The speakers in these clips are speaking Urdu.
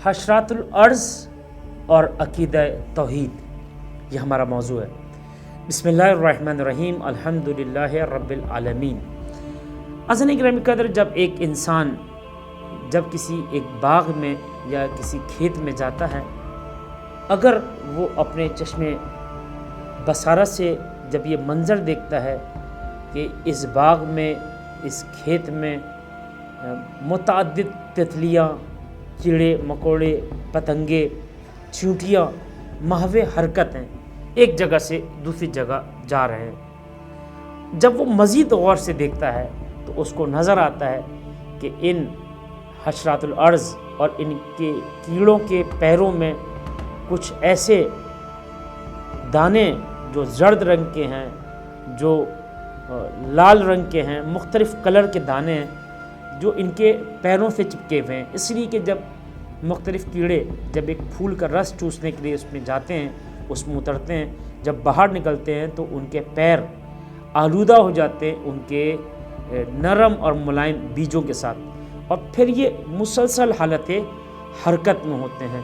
حشرات الارض اور عقیدہ توحید، یہ ہمارا موضوع ہے۔ بسم اللہ الرحمن الرحیم، الحمدللہ رب العالمین۔ عزیزان گرامی قدر، جب ایک انسان کسی ایک باغ میں یا کسی کھیت میں جاتا ہے، اگر وہ اپنے چشمے بصارت سے جب یہ منظر دیکھتا ہے کہ اس باغ میں، اس کھیت میں متعدد تتلیاں، کیڑے مکوڑے، پتنگے، چیونٹیاں محو حرکت ہیں، ایک جگہ سے دوسری جگہ جا رہے ہیں، جب وہ مزید غور سے دیکھتا ہے تو اس کو نظر آتا ہے کہ ان حشرات الارض اور ان کے کیڑوں کے پیروں میں کچھ ایسے دانے جو زرد رنگ کے ہیں، جو لال رنگ کے ہیں، مختلف کلر کے دانے ہیں جو ان کے پیروں سے چپکے ہوئے ہیں، اس لیے کہ جب مختلف کیڑے جب ایک پھول کا رس چوسنے کے لیے اس میں جاتے ہیں، اس میں اترتے ہیں، جب باہر نکلتے ہیں تو ان کے پیر آلودہ ہو جاتے ہیں ان کے نرم اور ملائم بیجوں کے ساتھ، اور پھر یہ مسلسل حالت حرکت میں ہوتے ہیں۔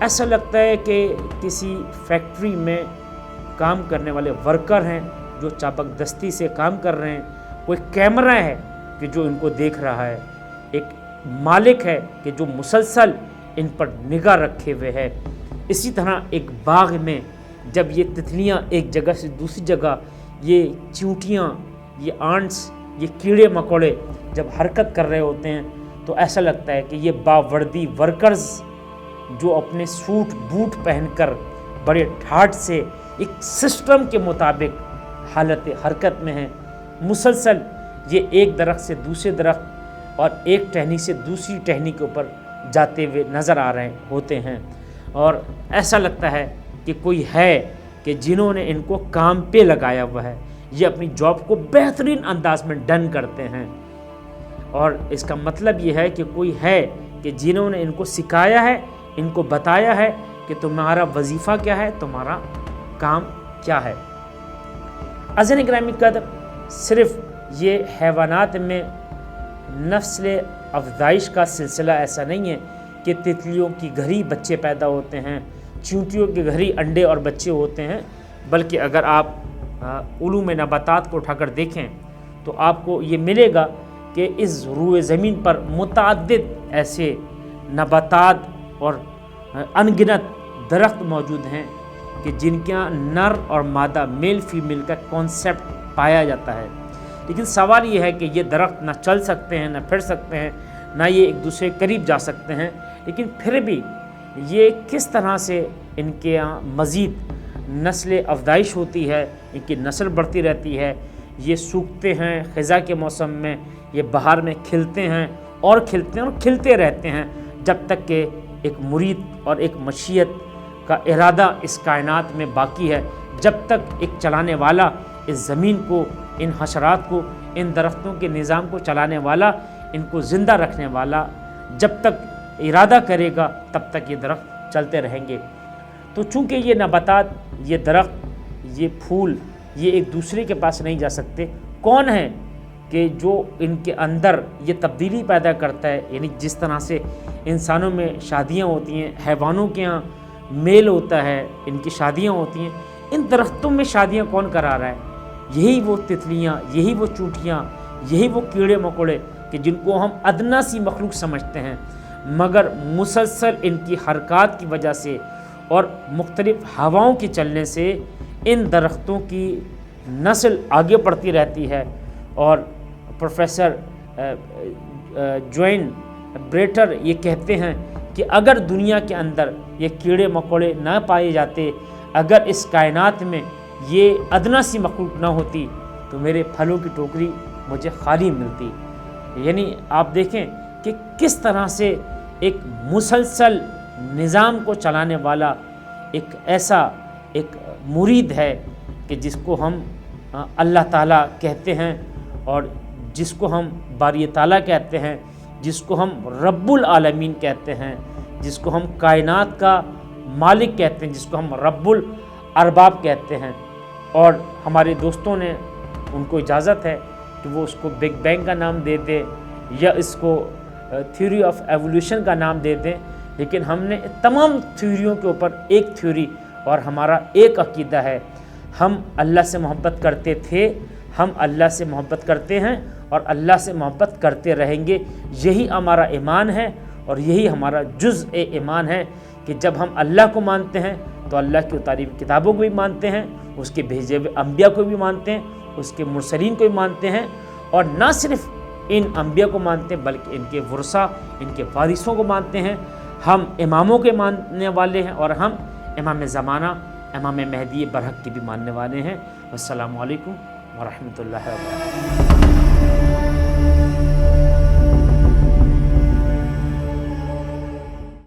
ایسا لگتا ہے کہ کسی فیکٹری میں کام کرنے والے ورکر ہیں جو چابک دستی سے کام کر رہے ہیں، کوئی کیمرہ ہے کہ جو ان کو دیکھ رہا ہے، ایک مالک ہے کہ جو مسلسل ان پر نگاہ رکھے ہوئے ہے۔ اسی طرح ایک باغ میں جب یہ تتلیاں ایک جگہ سے دوسری جگہ، یہ چیونٹیاں، یہ آنٹس، یہ کیڑے مکوڑے جب حرکت کر رہے ہوتے ہیں تو ایسا لگتا ہے کہ یہ باوردی ورکرز جو اپنے سوٹ بوٹ پہن کر بڑے ٹھاٹ سے ایک سسٹم کے مطابق حالت حرکت میں ہیں، مسلسل یہ ایک درخت سے دوسرے درخت اور ایک ٹہنی سے دوسری ٹہنی کے اوپر جاتے ہوئے نظر آ رہے ہوتے ہیں، اور ایسا لگتا ہے کہ کوئی ہے کہ جنہوں نے ان کو کام پہ لگایا ہوا ہے، یہ اپنی جاب کو بہترین انداز میں ڈن کرتے ہیں، اور اس کا مطلب یہ ہے کہ کوئی ہے کہ جنہوں نے ان کو سکھایا ہے، ان کو بتایا ہے کہ تمہارا وظیفہ کیا ہے، تمہارا کام کیا ہے۔ عزیزان گرامی قدر، صرف یہ حیوانات میں نسل افزائش کا سلسلہ ایسا نہیں ہے کہ تتلیوں کی گھر ہی بچے پیدا ہوتے ہیں، چیونٹیوں کے گھر ہی انڈے اور بچے ہوتے ہیں، بلکہ اگر آپ علوم نباتات کو اٹھا کر دیکھیں تو آپ کو یہ ملے گا کہ اس روئے زمین پر متعدد ایسے نباتات اور انگنت درخت موجود ہیں کہ جن کے نر اور مادہ میل فیمیل کا کانسیپٹ پایا جاتا ہے، لیکن سوال یہ ہے کہ یہ درخت نہ چل سکتے ہیں، نہ پھر سکتے ہیں، نہ یہ ایک دوسرے کے قریب جا سکتے ہیں، لیکن پھر بھی یہ کس طرح سے ان کے یہاں مزید نسل افزائش ہوتی ہے، ان کی نسل بڑھتی رہتی ہے، یہ سوکھتے ہیں خزاں کے موسم میں، یہ بہار میں کھلتے ہیں اور کھلتے ہیں اور کھلتے رہتے ہیں، جب تک کہ ایک مرید اور ایک مشیت کا ارادہ اس کائنات میں باقی ہے، جب تک ایک چلانے والا اس زمین کو، ان حشرات کو، ان درختوں کے نظام کو چلانے والا، ان کو زندہ رکھنے والا جب تک ارادہ کرے گا تب تک یہ درخت چلتے رہیں گے۔ تو چونکہ یہ نباتات، یہ درخت، یہ پھول، یہ ایک دوسرے کے پاس نہیں جا سکتے، کون ہے کہ جو ان کے اندر یہ تبدیلی پیدا کرتا ہے؟ یعنی جس طرح سے انسانوں میں شادیاں ہوتی ہیں، حیوانوں کے ہاں میل ہوتا ہے، ان کی شادیاں ہوتی ہیں، ان درختوں میں شادیاں کون کرا رہا ہے؟ یہی وہ تتلیاں، یہی وہ چونٹیاں، یہی وہ کیڑے مکوڑے کہ جن کو ہم ادنا سی مخلوق سمجھتے ہیں، مگر مسلسل ان کی حرکات کی وجہ سے اور مختلف ہواؤں کے چلنے سے ان درختوں کی نسل آگے بڑھتی رہتی ہے۔ اور پروفیسر جوین بریٹر یہ کہتے ہیں کہ اگر دنیا کے اندر یہ کیڑے مکوڑے نہ پائے جاتے، اگر اس کائنات میں یہ ادنا سی مخلوق نہ ہوتی تو میرے پھلوں کی ٹوکری مجھے خالی ملتی۔ یعنی آپ دیکھیں کہ کس طرح سے ایک مسلسل نظام کو چلانے والا ایک ایسا ایک مرید ہے کہ جس کو ہم اللہ تعالیٰ کہتے ہیں، اور جس کو ہم باری تعالیٰ کہتے ہیں، جس کو ہم رب العالمین کہتے ہیں، جس کو ہم کائنات کا مالک کہتے ہیں، جس کو ہم رب الارباب کہتے ہیں۔ اور ہمارے دوستوں نے ان کو اجازت ہے کہ وہ اس کو بگ بینگ کا نام دے دیں یا اس کو تھیوری آف ایولیوشن کا نام دے دیں، لیکن ہم نے تمام تھیوریوں کے اوپر ایک تھیوری اور ہمارا ایک عقیدہ ہے، ہم اللہ سے محبت کرتے تھے، ہم اللہ سے محبت کرتے ہیں اور اللہ سے محبت کرتے رہیں گے۔ یہی ہمارا ایمان ہے اور یہی ہمارا جزء ایمان ہے کہ جب ہم اللہ کو مانتے ہیں تو اللہ کی اتاری ہوئی کتابوں کو بھی مانتے ہیں، اس کے بھیجے ہوئے انبیاء کو بھی مانتے ہیں، اس کے مرسلین کو بھی مانتے ہیں، اور نہ صرف ان انبیاء کو مانتے ہیں بلکہ ان کے ورثہ، ان کے وارثوں کو مانتے ہیں۔ ہم اماموں کے ماننے والے ہیں اور ہم امام زمانہ امام مہدی برحق کے بھی ماننے والے ہیں۔ السلام علیکم ورحمۃ اللہ وبرکاتہ۔